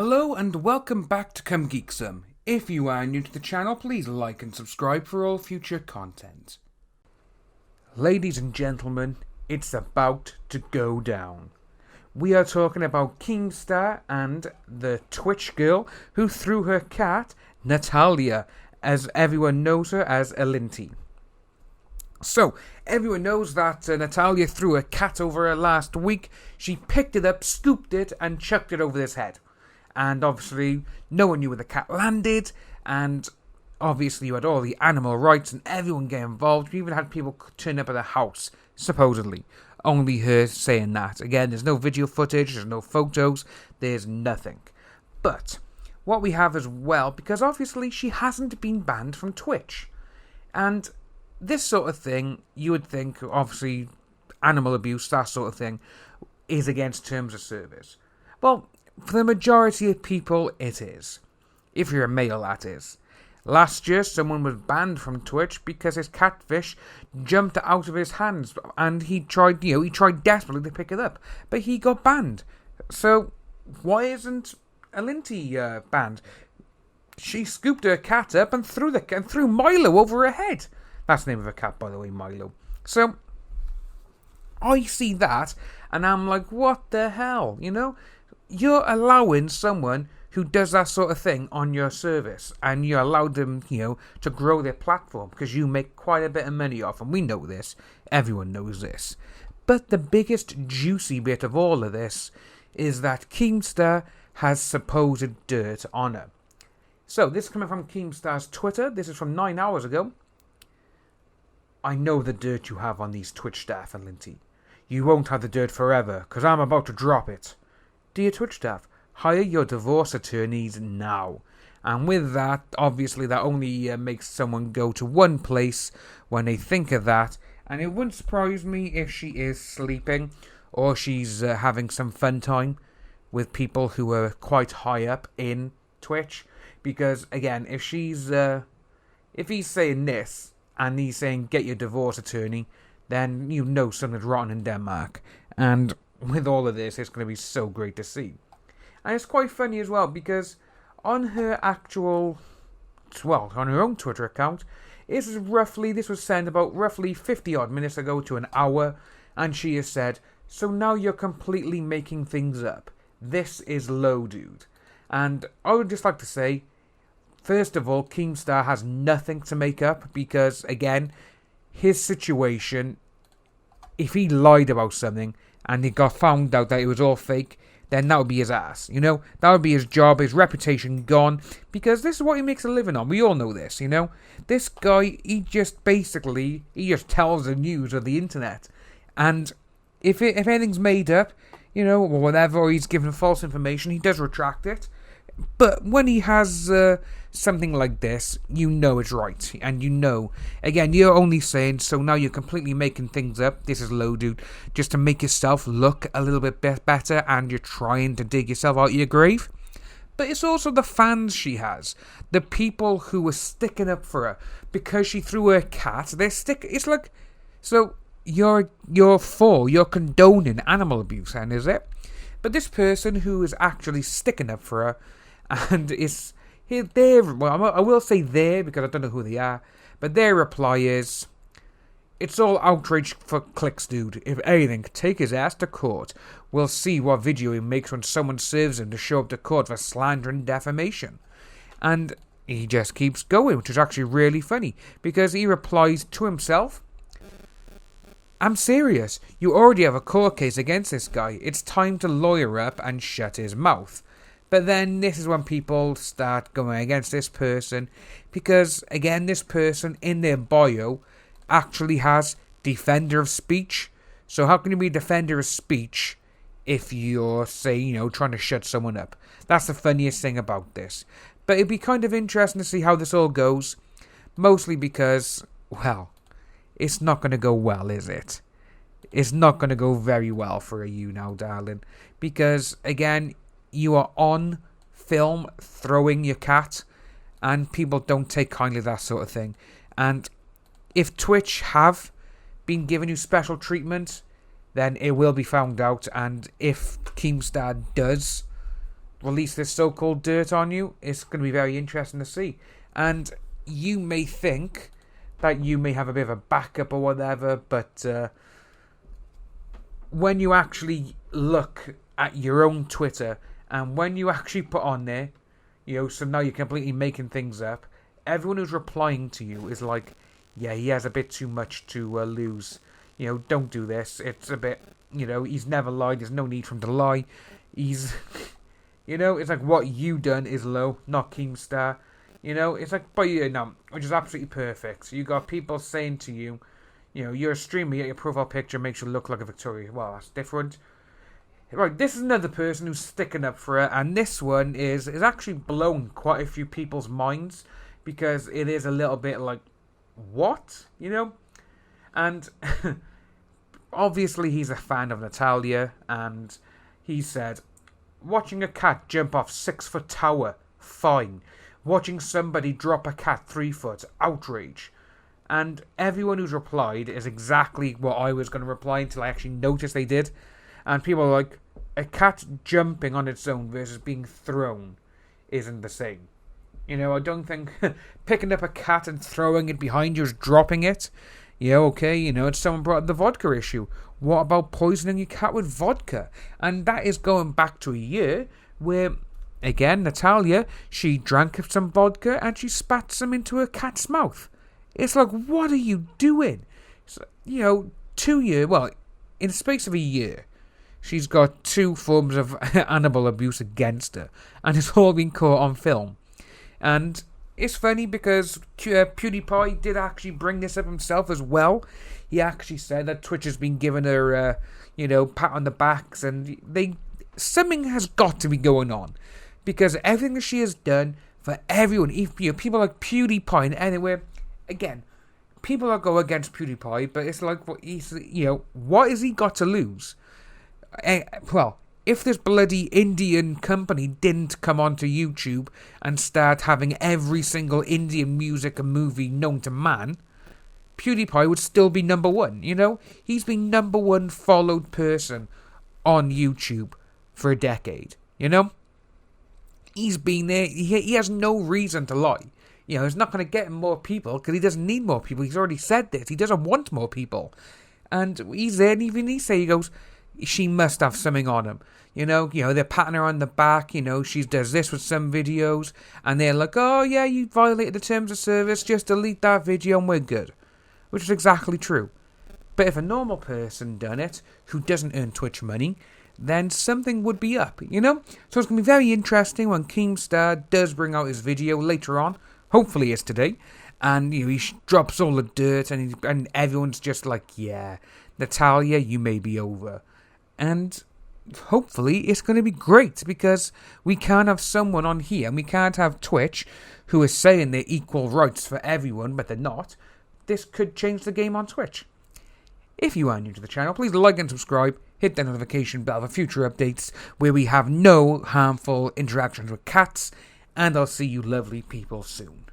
Hello and welcome back to Come Geek Some. If you are new to the channel, please like and subscribe for all future content. Ladies and gentlemen, it's about to go down. We are talking about Keemstar and the Twitch girl who threw her cat, Natalia, as everyone knows her as Alinity. So, everyone knows that Natalia threw a cat over her last week. She picked it up, scooped it, and chucked it over his head. And obviously, no one knew where the cat landed, and obviously you had all the animal rights and everyone get involved. We even had people turn up at the house, supposedly. Only her saying that. Again, there's no video footage, there's no photos, there's nothing. But, what we have as well, because obviously she hasn't been banned from Twitch. And this sort of thing, you would think, obviously, animal abuse, that sort of thing, is against terms of service. Well, for the majority of people, it is. If you're a male, that is. Last year, someone was banned from Twitch because his catfish jumped out of his hands, and he tried desperately to pick it up, but he got banned. So, why isn't Alinity banned? She scooped her cat up and threw Milo over her head. That's the name of her cat, by the way, Milo. So, I see that, and I'm like, what the hell, you know? You're allowing someone who does that sort of thing on your service, and you allow them, to grow their platform, because you make quite a bit of money off them. We know this. Everyone knows this. But the biggest juicy bit of all of this is that Keemstar has supposed dirt on her. So, this is coming from Keemstar's Twitter. This is from 9 hours ago. I know the dirt you have on these Twitch staff, Alinity. You won't have the dirt forever, because I'm about to drop it. Dear Twitch staff, hire your divorce attorneys now. And with that, obviously that only makes someone go to one place when they think of that. And it wouldn't surprise me if she is sleeping or she's having some fun time with people who are quite high up in Twitch. Because again, if he's saying this and he's saying get your divorce attorney, then you know something's rotten in Denmark. And with all of this, it's going to be so great to see. And it's quite funny as well, because on her on her own Twitter account, this was sent about roughly 50 odd minutes ago to an hour, and she has said, so now you're completely making things up. This is low, dude. And I would just like to say, first of all, Keemstar has nothing to make up, because again, his situation, if he lied about something, and he got found out that it was all fake, then that would be his ass, That would be his job, his reputation gone, because this is what he makes a living on. We all know this, This guy, he just tells the news of the internet. And if anything's made up, or whatever, or he's given false information, he does retract it. But when he has something like this, it's right. And again, you're only saying, so now you're completely making things up. This is low, dude. Just to make yourself look a little bit better, and you're trying to dig yourself out of your grave. But it's also the fans she has. The people who were sticking up for her because she threw her cat. It's like, so you're condoning animal abuse, then, is it? But this person who is actually sticking up for her, and I will say there because I don't know who they are, but their reply is, it's all outrage for clicks, dude. If anything, take his ass to court. We'll see what video he makes when someone serves him to show up to court for slander and defamation. And he just keeps going, which is actually really funny, because he replies to himself, I'm serious. You already have a court case against this guy. It's time to lawyer up and shut his mouth. But then this is when people start going against this person, because again, this person in their bio actually has defender of speech. So how can you be a defender of speech if you're, say, trying to shut someone up? That's the funniest thing about this. But it'd be kind of interesting to see how this all goes. Mostly because, well, it's not going to go well, is it? It's not going to go very well for you now, darling. Because, again, you are on film throwing your cat, and people don't take kindly to that sort of thing. And if Twitch have been giving you special treatment, then it will be found out. And if Keemstar does release this so-called dirt on you. It's going to be very interesting to see. And you may think that you may have a bit of a backup or whatever, but when you actually look at your own Twitter and when you actually put on there, so now you're completely making things up, everyone who's replying to you is like, yeah, he has a bit too much to lose. Don't do this. It's a bit, he's never lied. There's no need for him to lie. He's, it's like what you done is low, not Keemstar. It's like, but which is absolutely perfect. So you got people saying to you, you're a streamer, yet your profile picture makes you look like a Victoria. Well, that's different. Right, this is another person who's sticking up for it, and this one is actually blown quite a few people's minds, because it is a little bit like, what? And obviously he's a fan of Natalia, and he said, watching a cat jump off 6-foot tower, fine. Watching somebody drop a cat 3 foot, outrage. And everyone who's replied is exactly what I was going to reply until I actually noticed they did. And people are like, a cat jumping on its own versus being thrown isn't the same. I don't think picking up a cat and throwing it behind you is dropping it. Yeah, okay, it's someone brought up the vodka issue. What about poisoning your cat with vodka? And that is going back to a year where, again, Natalia, she drank some vodka and she spat some into her cat's mouth. It's like, what are you doing? So, 2 years, well, in the space of a year, she's got 2 forms of animal abuse against her. And it's all been caught on film. And it's funny because PewDiePie did actually bring this up himself as well. He actually said that Twitch has been giving her, pat on the backs, and something has got to be going on, because everything that she has done for everyone, people like PewDiePie and anywhere, again, people that go against PewDiePie, but it's like, what has he got to lose? Well, if this bloody Indian company didn't come onto YouTube and start having every single Indian music and movie known to man, PewDiePie would still be number 1, He's been number 1 followed person on YouTube for a decade, He's been there, he has no reason to lie. He's not going to get more people because he doesn't need more people. He's already said this. He doesn't want more people. And he's there, and even he goes, she must have something on him. They're patting her on the back, she does this with some videos, and they're like, oh yeah, you violated the terms of service, just delete that video and we're good. Which is exactly true. But if a normal person done it, who doesn't earn Twitch money, then something would be up, So it's going to be very interesting when Keemstar does bring out his video later on, hopefully it's today, and he drops all the dirt, and everyone's just like, yeah, Natalia, you may be over. And hopefully it's going to be great, because we can't have someone on here, and we can't have Twitch, who is saying they're equal rights for everyone, but they're not. This could change the game on Twitch. If you are new to the channel, please like and subscribe, hit the notification bell for future updates, where we have no harmful interactions with cats, and I'll see you lovely people soon.